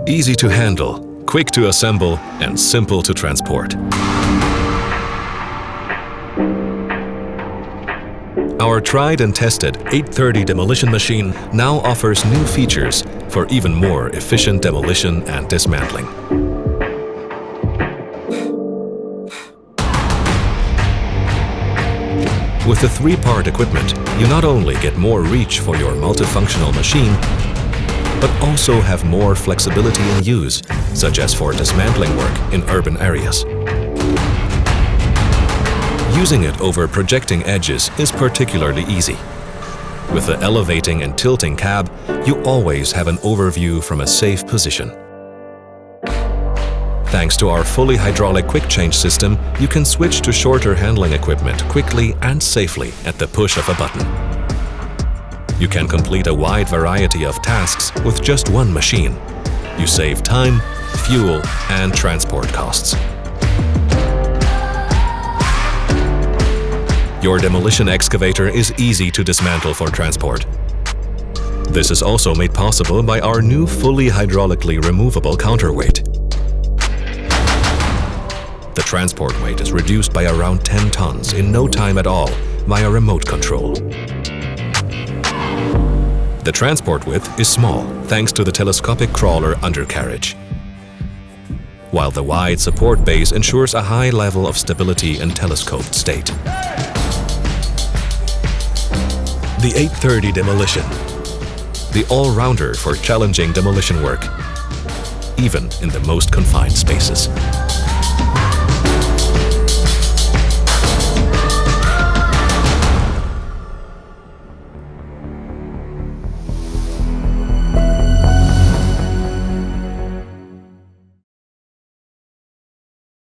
Easy to handle, quick to assemble, and simple to transport. Our tried and tested 830 demolition machine now offers new features for even more efficient demolition and dismantling. With the 3-part equipment, you not only get more reach for your multifunctional machine, but also have more flexibility in use, such as for dismantling work in urban areas. Using it over projecting edges is particularly easy. With the elevating and tilting cab, you always have an overview from a safe position. Thanks to our fully hydraulic quick change system, you can switch to shorter handling equipment quickly and safely at the push of a button. You can complete a wide variety of tasks with just one machine. You save time, fuel, and transport costs. Your demolition excavator is easy to dismantle for transport. This is also made possible by our new fully hydraulically removable counterweight. The transport weight is reduced by around 10 tons in no time at all via remote control. The transport width is small thanks to the telescopic crawler undercarriage, while the wide support base ensures a high level of stability in telescoped state. The 830 Demolition, the all-rounder for challenging demolition work, even in the most confined spaces.